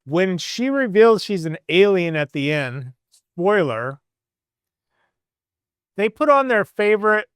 when she reveals she's an alien at the end, spoiler, they put on their favorite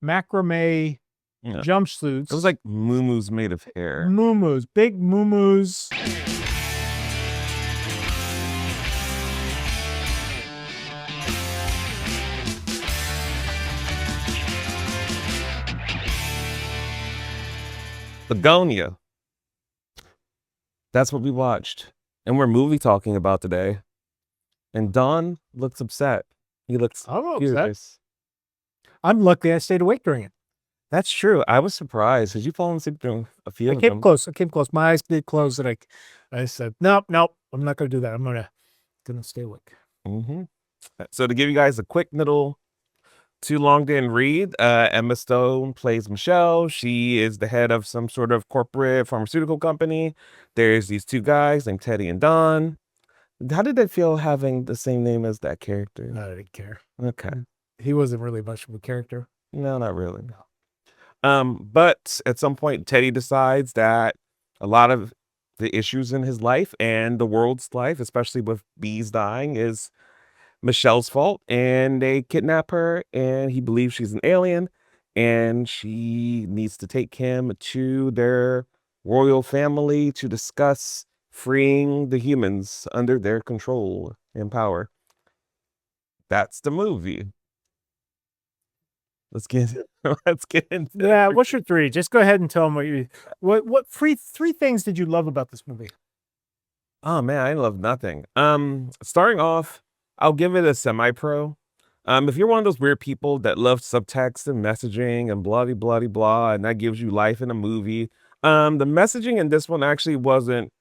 macrame jumpsuits. It was like muumuus made of hair. Muumuus, big muumuus. Bugonia. That's what we watched. And we're movie talking about today. And Don looks upset. He looks upset. I'm lucky I stayed awake during it. That's true. I was surprised. Did you fall asleep during a few of them? I came close. My eyes did close and I said, nope, I'm not going to do that. I'm going to stay awake. Mm-hmm. So to give you guys a quick little too long didn't read, Emma Stone plays Michelle. She is the head of some sort of corporate pharmaceutical company. There's these two guys named Teddy and Don. How did that feel having the same name as that character? I didn't care. Okay. He wasn't really much of a character. No, not really. No. But at some point, Teddy decides that a lot of the issues in his life and the world's life, especially with bees dying, is Michelle's fault, and they kidnap her, and he believes she's an alien, and she needs to take him to their royal family to discuss freeing the humans under their control and power. That's the movie. Let's get into it. What's your three? Just go ahead and tell them what three things did you love about this movie? Oh man, I love nothing. Starting off, I'll give it a semi-pro. If you're one of those weird people that love subtext and messaging and blah, blah, blah, and that gives you life in a movie, the messaging in this one actually wasn't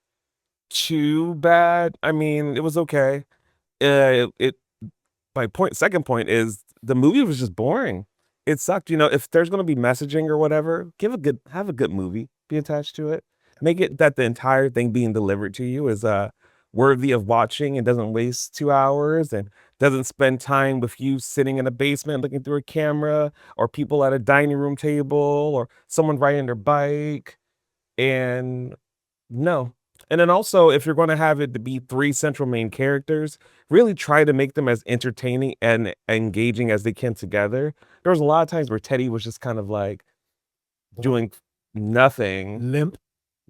too bad. I mean, it was okay. Second point is the movie was just boring. It sucked. If there's going to be messaging or whatever, have a good movie be attached to it. Make it that the entire thing being delivered to you is worthy of watching and doesn't waste 2 hours and doesn't spend time with you sitting in a basement looking through a camera or people at a dining room table or someone riding their bike. And no. And then also, if you're going to have it to be 3 central main characters, really try to make them as entertaining and engaging as they can together. There was a lot of times where Teddy was just kind of like doing nothing. Limp.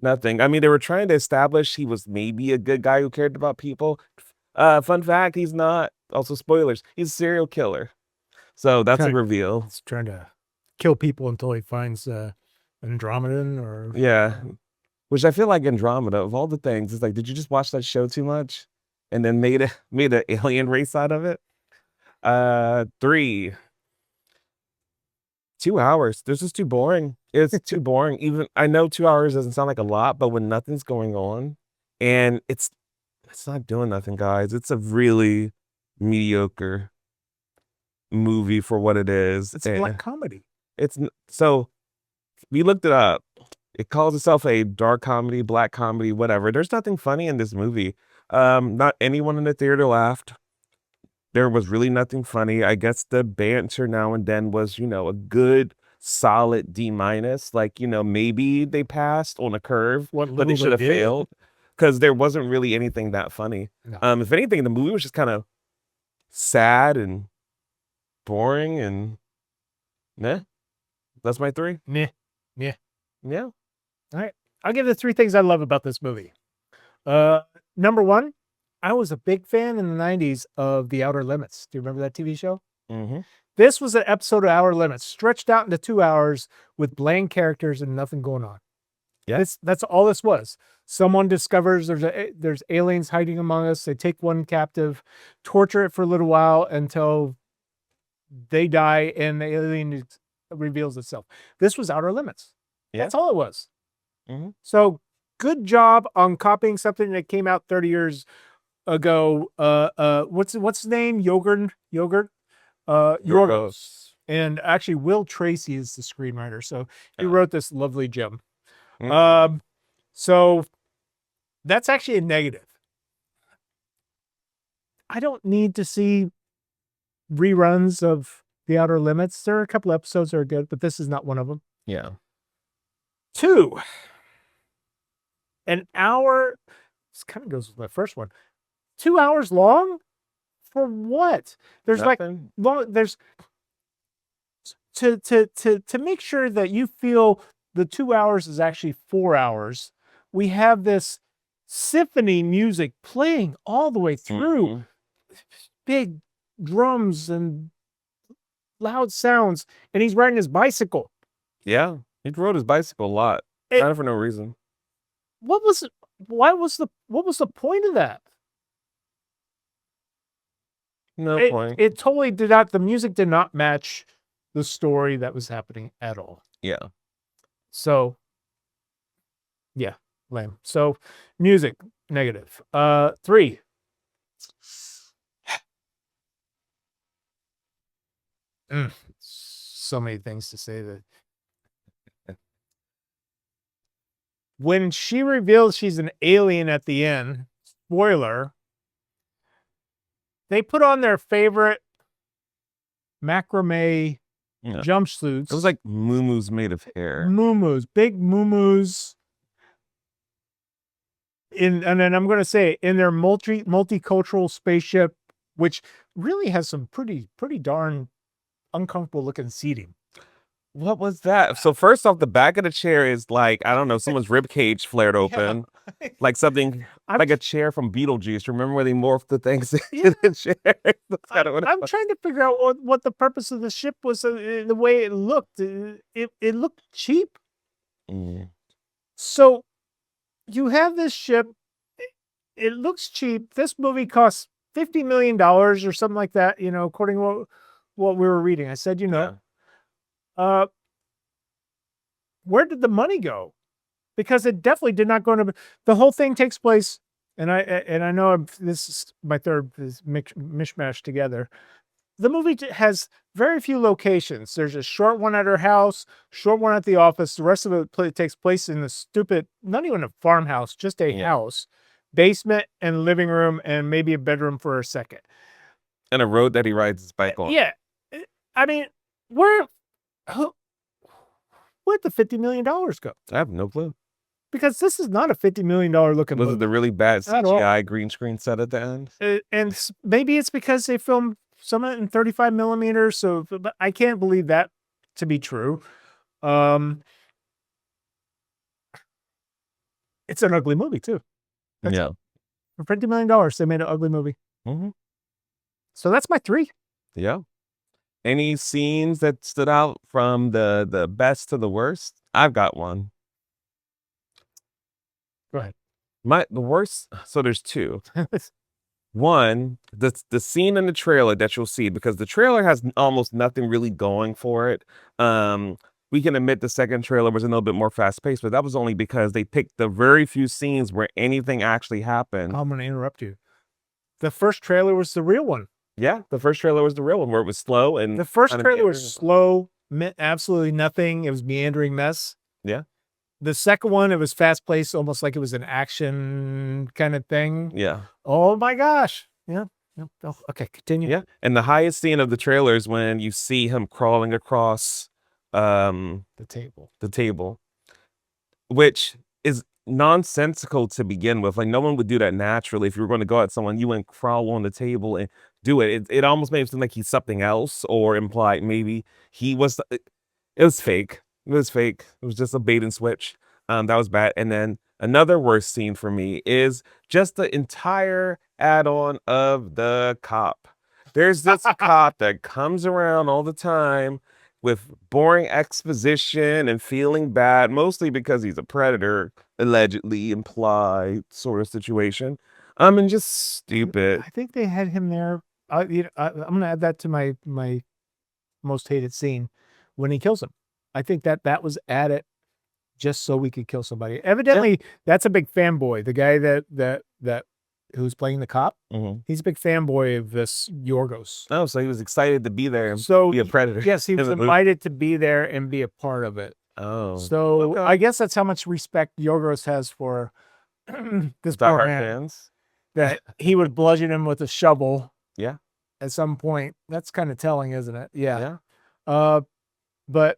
Nothing. I mean, they were trying to establish he was maybe a good guy who cared about people. Fun fact, he's not. Also, spoilers, he's a serial killer. So that's a reveal. He's trying to kill people until he finds Andromedan or... Yeah. Which I feel like Andromeda, of all the things, it's like, did you just watch that show too much? And then made an alien race out of it? 3. 2 hours. This is too boring. It's too boring. Even I know 2 hours doesn't sound like a lot, but when nothing's going on and it's not doing nothing, guys. It's a really mediocre movie for what it is. It's a black comedy. So we looked it up. It calls itself a dark comedy, black comedy, whatever. There's nothing funny in this movie. Not anyone in the theater laughed. There was really nothing funny. I guess the banter now and then was, a good, solid D-. Like, maybe they passed on a curve, but they should have failed because there wasn't really anything that funny. No. If anything, the movie was just kind of sad and boring and meh. That's my 3. Meh. Yeah. All right. I'll give the 3 things I love about this movie. Number 1, I was a big fan in the 90s of The Outer Limits. Do you remember that TV show? Mm-hmm. This was an episode of Outer Limits, stretched out into 2 hours with bland characters and nothing going on. Yeah. That's all this was. Someone discovers there's aliens hiding among us. They take one captive, torture it for a little while until they die and the alien reveals itself. This was Outer Limits. Yeah. That's all it was. Mm-hmm. So good job on copying something that came out 30 years ago. What's his name? Yorgos. And actually Will Tracy is the screenwriter. So he wrote this lovely gem. Mm-hmm. So that's actually a negative. I don't need to see reruns of The Outer Limits. There are a couple episodes that are good, but this is not one of them. Yeah. 2, an hour. this kind of goes with my first one. 2 hours long for what? There's Nothing. there's to make sure that you feel the 2 hours is actually 4 hours. We have this symphony music playing all the way through, Mhm. big drums and loud sounds, and he's riding his bicycle. Yeah, he rode his bicycle a lot, It- kind of for no reason. What was what was the point of that? No point. It totally did not. The music did not match the story that was happening at all. Yeah. So, yeah, lame. So, music negative. 3. So many things to say that. When she reveals she's an alien at the end, spoiler, they put on their favorite macrame Yeah. jumpsuits. It was like muumuus made of hair. Muumuus, big muumuus. And then I'm going to say in their multicultural spaceship, which really has some pretty darn uncomfortable looking seating. What was that? So first off, the back of the chair is like, I don't know, someone's rib cage flared open. Yeah. Like something like a chair from Beetlejuice. Remember where they morphed the things Yeah. into the chair? That's kind of what it I'm was. trying to figure out what the purpose of the ship was. The way it looked, it looked cheap. Mm. So you have this ship. It looks cheap. This movie costs $50 million or something like that. You know, according to what we were reading. I said, where did the money go? Because it definitely did not go into the whole thing takes place. And I know this is my third is mishmash together. The movie has very few locations. There's a short one at her house, short one at the office. The rest of it takes place in the stupid, not even a farmhouse, just a house, basement and living room, and maybe a bedroom for a second. And a road that he rides his bike on. Yeah, I mean, where'd the $50 million go? I have no clue. Because this is not a $50 million looking Was movie. it the really bad Not at all. CGI green screen set at the end? And maybe it's because they filmed some of it in 35 millimeters. So but I can't believe that to be true. It's an ugly movie too. Yeah. For $50 million, they made an ugly movie. Mhm. So that's my 3. Yeah. Any scenes that stood out from the best to the worst? I've got one. Go ahead. The worst. So there's 2. One, the scene in the trailer that you'll see, because the trailer has almost nothing really going for it. We can admit the second trailer was a little bit more fast paced, but that was only because they picked the very few scenes where anything actually happened. I'm going to interrupt you. The first trailer was the real one. Yeah, the first trailer was the real one where it was slow and The first kind of trailer was meandering. slow, meant absolutely nothing. It was meandering mess. Yeah. The second one, it was fast paced, almost like it was an action kind of thing. Yeah. Oh my gosh. Yeah. Oh, okay, continue. Yeah. And the highest scene of the trailer is when you see him crawling across The table. which is nonsensical to begin with. Like no one would do that naturally. If you were going to go at someone, you wouldn't crawl on the table and do it. It almost made it seem like he's something else, or implied maybe he was. It was fake. It was fake. It was just a bait and switch. That was bad. And then another worst scene for me is just the entire add-on of the cop. There's this cop that comes around all the time with boring exposition and feeling bad, mostly because he's a predator, allegedly implied sort of situation. And just stupid. I think they had him there. I'm going to add that to my most hated scene when he kills him. I think that was added just so we could kill somebody. Evidently, that's a big fanboy. The guy that who's playing the cop, he's a big fanboy of this Yorgos. Oh, so he was excited to be there and So be a predator. yes, he was in the movie. invited to be there and be a part of it. Oh, So okay. I guess that's how much respect Yorgos has for this Die poor Hard man, fans. that he would bludgeon him with a shovel. Yeah. At some point. That's kind of telling, isn't it? Yeah. But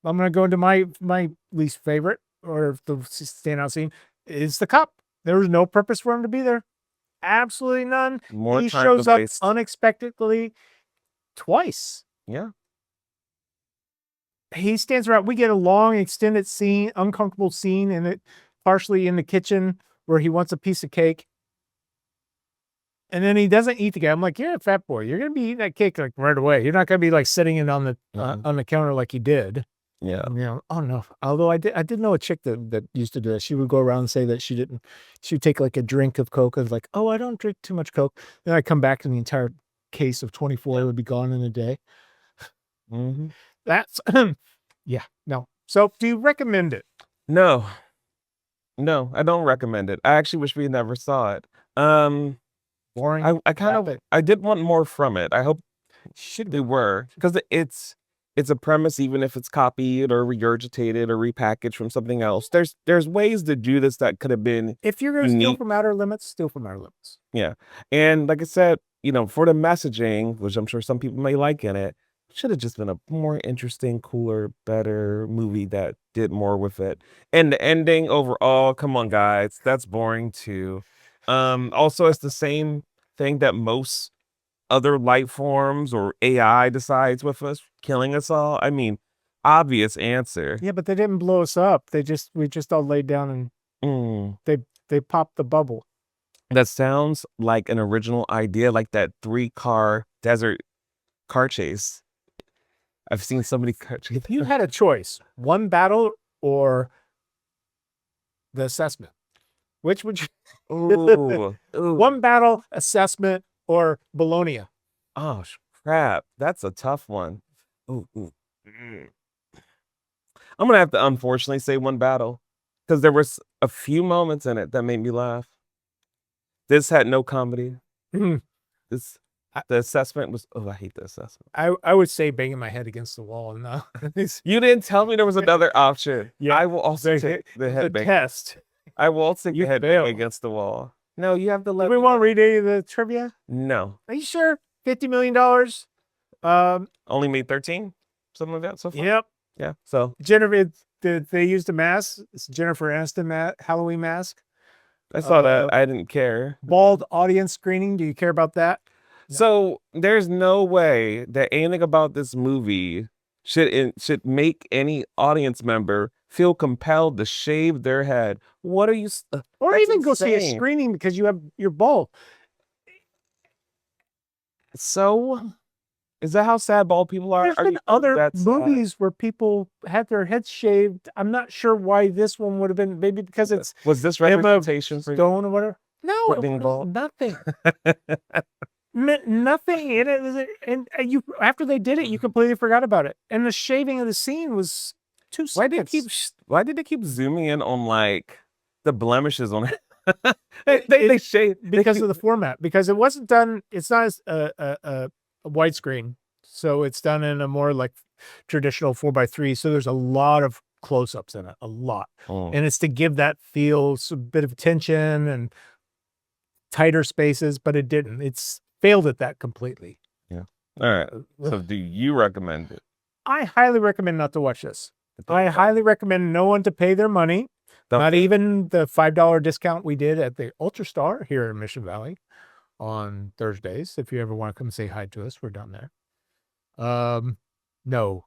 I'm gonna go into my least favorite, or the standout scene is the cop. There was no purpose for him to be there. Absolutely none. More He time shows to up waste. unexpectedly twice. Yeah. He stands around. We get a long, extended scene, uncomfortable scene, and it partially in the kitchen where he wants a piece of cake. And then he doesn't eat the cake. I'm like, you're a fat boy. You're gonna be eating that cake like right away. You're not gonna be like sitting it on the counter like he did. Yeah. You know, oh no. Although I did know a chick that used to do that. She would go around and say that she would take like a drink of Coke. I was like, oh, I don't drink too much Coke. Then I come back and the entire case of 24 would be gone in a day. Mm-hmm. That's yeah, no. So do you recommend it? No, I don't recommend it. I actually wish we never saw it. Boring. I kind of I did want more from it. I hope they were, because it's a premise, even if it's copied or regurgitated or repackaged from something else. There's ways to do this that could have been, If you're gonna steal unique. from Outer Limits, steal from Outer Limits. Yeah. And like I said, for the messaging, which I'm sure some people may like in it, should have just been a more interesting, cooler, better movie that did more with it. And the ending overall, come on, guys, that's boring too. Also, it's the same thing that most other life forms or AI decides with us, killing us all. I mean, obvious answer. Yeah, but they didn't blow us up. We just all laid down and they popped the bubble. That sounds like an original idea, like that 3-car desert car chase. I've seen somebody car chase. If you had a choice, one battle or the assessment, which would you? Ooh, One battle, assessment, or Bugonia? Oh crap, that's a tough one. Ooh. I'm gonna have to unfortunately say one battle, because there was a few moments in it that made me laugh. This had no comedy. The assessment was, I hate the assessment. I would say banging my head against the wall. No, You didn't tell me there was another option. Yeah, I will also take the the head bang. test. I will also take You the head failed. bang against the wall. No, you have to Do let we me want to read any of the trivia? No. Are you sure? $50 million. Only made 13? Something like that so far? Yep. Yeah. So Jennifer, they used a mask. It's Jennifer Aniston Halloween mask. I saw that. I didn't care. Bald audience screening. Do you care about that? No. So there's no way that anything about this movie should make any audience member feel compelled to shave their head. What are you? Or that's even go see a insane. screening because you're bald. So, is that how sad bald people are? There's Are been you other that sad? movies where people had their heads shaved. I'm not sure why this one would have been. Maybe because it's Was this Emma representation for Stone or whatever. No, for it being was bald? nothing. Nothing in it. And you after they did it, you completely forgot about it. And the shaving of the scene was 2 Why did seconds. they keep zooming in on like the blemishes on it? they shave because of the format. Because it wasn't done. It's not as a widescreen, so it's done in a more like traditional 4:3. So there's a lot of close-ups in it, a lot, and it's to give that feel, a bit of tension and tighter spaces. But it didn't. It's failed at that completely. Yeah. All right. So, do you recommend it? I highly recommend not to watch this. I highly recommend no one to pay their money. Not even the $5 discount we did at the Ultra Star here in Mission Valley on Thursdays. If you ever want to come say hi to us, we're down there. No.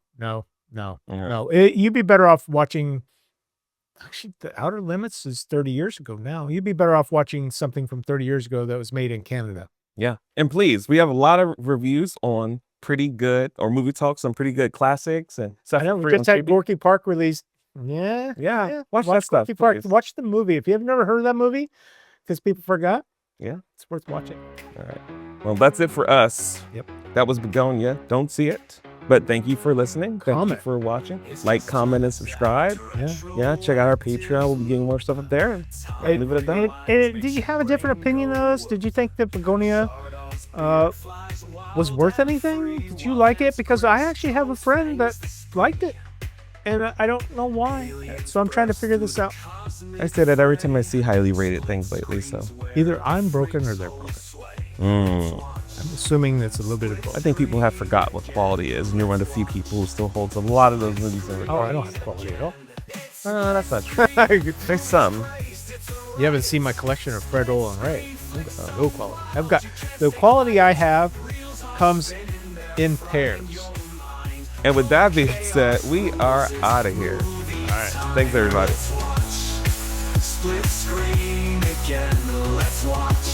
You'd be better off watching. Actually, the Outer Limits is 30 years ago now. You'd be better off watching something from 30 years ago that was made in Canada. Yeah. And please, we have a lot of reviews on pretty good, or movie talks on pretty good classics and stuff. I know, we just had Gorky Park released. Yeah. Watch that stuff. Gorky Park. Watch the movie. If you've never heard of that movie, because people forgot, yeah, it's worth watching. All right. Well, that's it for us. Yep. That was Bugonia. Don't see it. But thank you for listening. Thank you Comment. for watching. Like, comment, and subscribe. Yeah. Check out our Patreon. We'll be getting more stuff up there. Leave it at that. Did you have a different opinion of us? Did you think that Bugonia was worth anything? Did you like it? Because I actually have a friend that liked it, and I don't know why. So I'm trying to figure this out. I say that every time I see highly rated things lately. So either I'm broken or they're broken. I'm assuming that's a little bit of both. I think people have forgot what quality is, and you're one of the few people who still holds a lot of those movies. Oh, I don't have quality at all. That's not true. There's some. You haven't seen my collection of Fred Olen Ray. No quality. I've got the quality I have comes in pairs. And with that being said, we are out of here. All right. Thanks, everybody. Split screen again, let's watch.